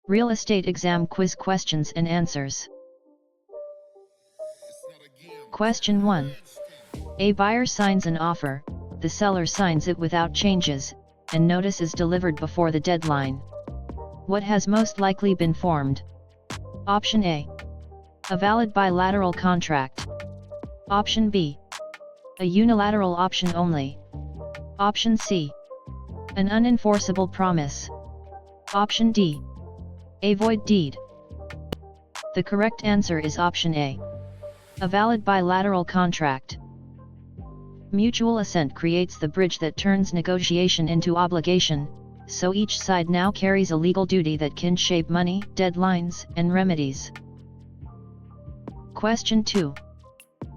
Real estate exam quiz questions and answers. Question 1. A buyer signs an offer, the seller signs it without changes, and notice is delivered before the deadline. What has most likely been formed? Option A. A valid bilateral contract. Option B. A unilateral option only. Option C. An unenforceable promise. Option D. A void deed. The correct answer is option A. A valid bilateral contract. Mutual assent creates the bridge that turns negotiation into obligation, so each side now carries a legal duty that can shape money, deadlines, and remedies. Question 2.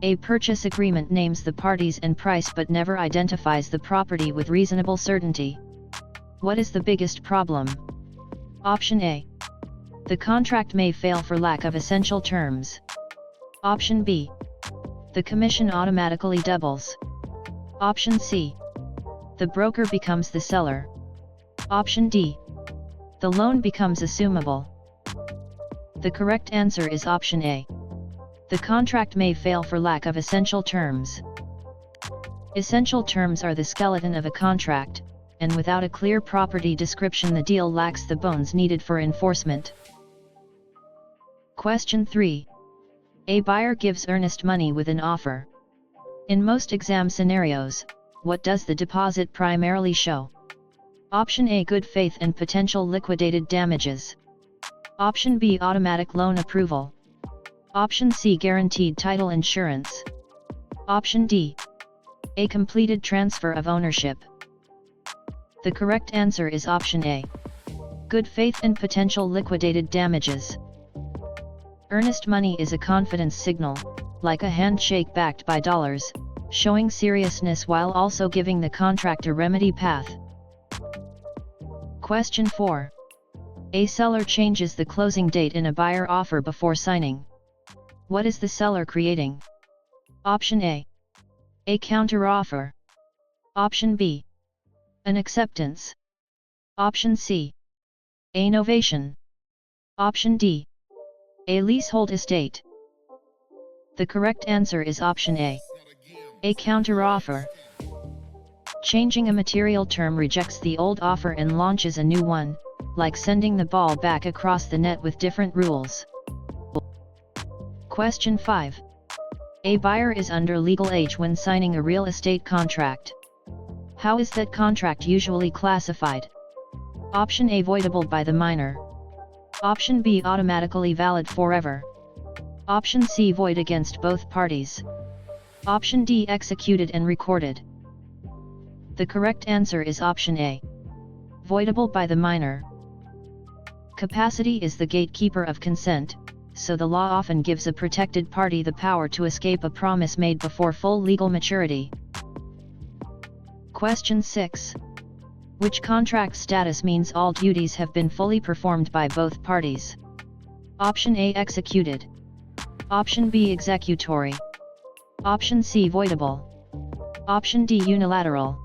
A purchase agreement names the parties and price but never identifies the property with reasonable certainty. What is the biggest problem? Option A. The contract may fail for lack of essential terms. Option B. The commission automatically doubles. Option C. The broker becomes the seller. Option D. The loan becomes assumable. The correct answer is option A. The contract may fail for lack of essential terms. Essential terms are the skeleton of a contract, and without a clear property description the deal lacks the bones needed for enforcement. Question 3. A buyer gives earnest money with an offer. In most exam scenarios, what does the deposit primarily show? Option A. Good faith and potential liquidated damages. Option B. Automatic loan approval. Option C. Guaranteed title insurance. Option D. A completed transfer of ownership. The correct answer is option A. Good faith and potential liquidated damages. Earnest money is a confidence signal, like a handshake backed by dollars, showing seriousness while also giving the contract a remedy path. Question 4. A seller changes the closing date in a buyer offer before signing. What is the seller creating? Option A. A counteroffer. Option B. An acceptance. Option C. A novation. Option D. A leasehold estate. The correct answer is option A. A counteroffer. Changing a material term rejects the old offer and launches a new one, like sending the ball back across the net with different rules. Question 5. A buyer is under legal age when signing a real estate contract. How is that contract usually classified? Option A. Voidable by the minor. Option B. Automatically valid forever. Option C. Void against both parties. Option D. Executed and recorded. The correct answer is option A. Voidable by the minor. Capacity is the gatekeeper of consent, so the law often gives a protected party the power to escape a promise made before full legal maturity. Question 6. Which contract status means all duties have been fully performed by both parties? Option A. Executed. Option B. Executory. Option C. Voidable. Option D. Unilateral.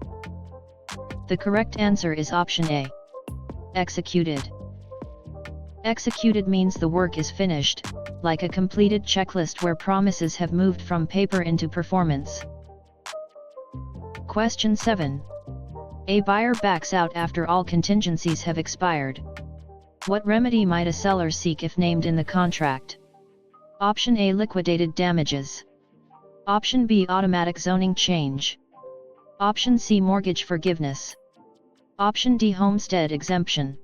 The correct answer is option A. Executed. Executed means the work is finished, like a completed checklist where promises have moved from paper into performance. Question 7. A buyer backs out after all contingencies have expired. What remedy might a seller seek if named in the contract? Option A. Liquidated damages. Option B. Automatic zoning change. Option C. Mortgage forgiveness. Option D. Homestead exemption.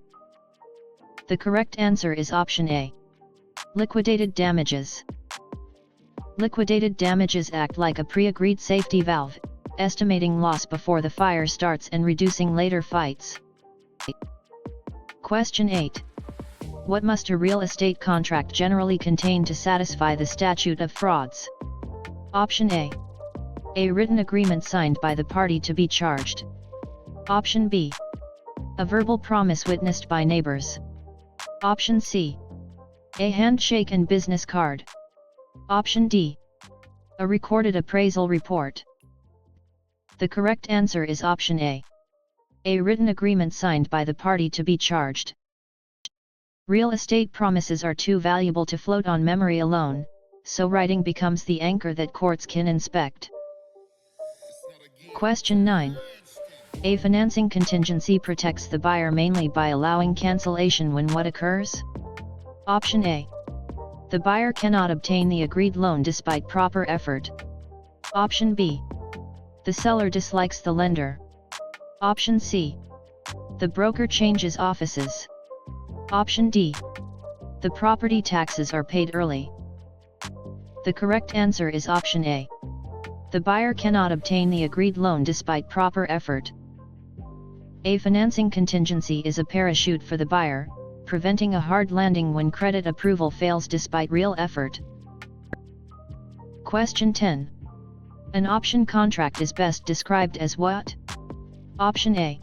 The correct answer is option A. Liquidated damages. Liquidated damages act like a pre-agreed safety valve, estimating loss before the fire starts and reducing later fights. Question 8. What must a real estate contract generally contain to satisfy the statute of frauds? Option A. A written agreement signed by the party to be charged. Option B. A verbal promise witnessed by neighbors. Option C. A handshake and business card. Option D. A recorded appraisal report. The correct answer is option A. A written agreement signed by the party to be charged. Real estate promises are too valuable to float on memory alone, so writing becomes the anchor that courts can inspect. Question 9. A financing contingency protects the buyer mainly by allowing cancellation when what occurs? Option A. The buyer cannot obtain the agreed loan despite proper effort. Option B. The seller dislikes the lender. Option C. The broker changes offices. Option D. The property taxes are paid early. The correct answer is option A. The buyer cannot obtain the agreed loan despite proper effort. A financing contingency is a parachute for the buyer, preventing a hard landing when credit approval fails despite real effort. Question 10. An option contract is best described as what? Option A.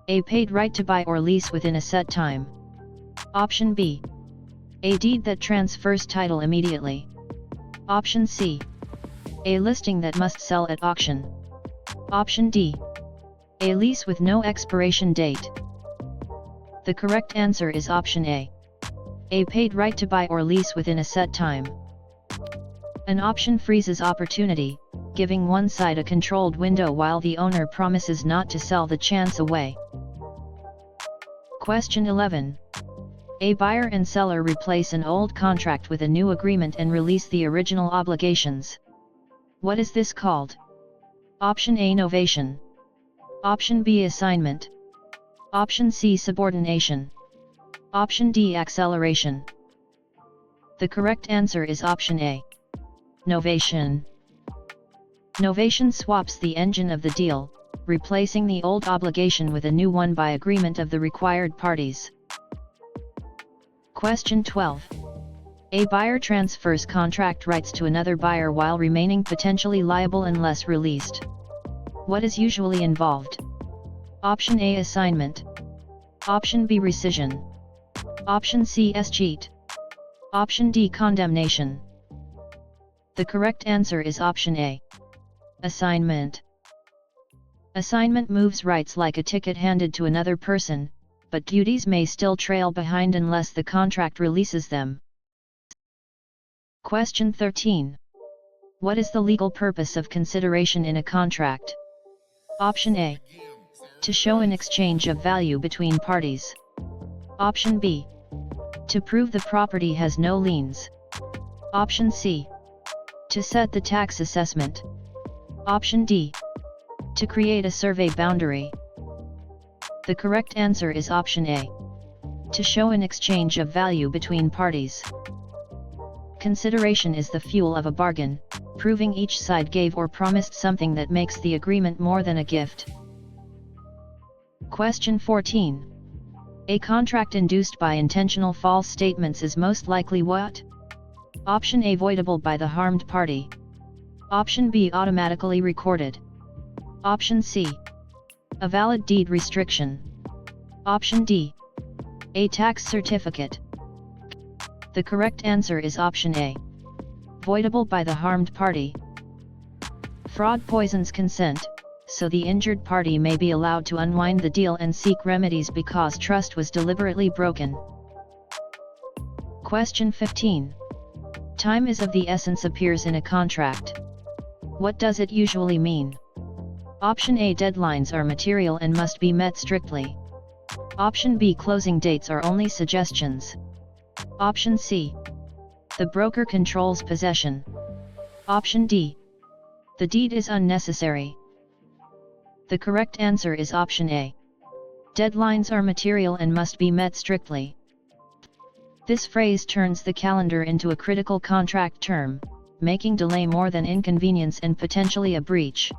A paid right to buy or lease within a set time. Option B. A deed that transfers title immediately. Option C. A listing that must sell at auction. Option D. A lease with no expiration date. The correct answer is option A. A paid right to buy or lease within a set time. An option freezes opportunity, giving one side a controlled window while the owner promises not to sell the chance away. Question 11. A buyer and seller replace an old contract with a new agreement and release the original obligations. What is this called? Option A. Novation. Option B. Assignment. Option C. Subordination. Option D. Acceleration. The correct answer is option A. Novation. Novation swaps the engine of the deal, replacing the old obligation with a new one by agreement of the required parties. Question 12. A buyer transfers contract rights to another buyer while remaining potentially liable unless released. What is usually involved? Option A. Assignment. Option B. Rescission. Option C. Escheat. Option D. Condemnation. The correct answer is option A. Assignment. Assignment moves rights like a ticket handed to another person, but duties may still trail behind unless the contract releases them. Question 13. What is the legal purpose of consideration in a contract? Option A. To show an exchange of value between parties. Option B. To prove the property has no liens. Option C. To set the tax assessment. Option D. To create a survey boundary. The correct answer is option A. To show an exchange of value between parties. Consideration is the fuel of a bargain, proving each side gave or promised something that makes the agreement more than a gift. Question 14. A contract induced by intentional false statements is most likely what? Option A. Voidable by the harmed party. Option B. Automatically recorded. Option C. A valid deed restriction. Option D. A tax certificate. The correct answer is option A. Voidable by the harmed party. Fraud poisons consent, so the injured party may be allowed to unwind the deal and seek remedies because trust was deliberately broken. Question 15. Time is of the essence appears in a contract. What does it usually mean? Option A. Deadlines are material and must be met strictly. Option B. Closing dates are only suggestions. Option C. The broker controls possession. Option D. The deed is unnecessary. The correct answer is option A. Deadlines are material and must be met strictly. This phrase turns the calendar into a critical contract term, making delay more than inconvenience and potentially a breach.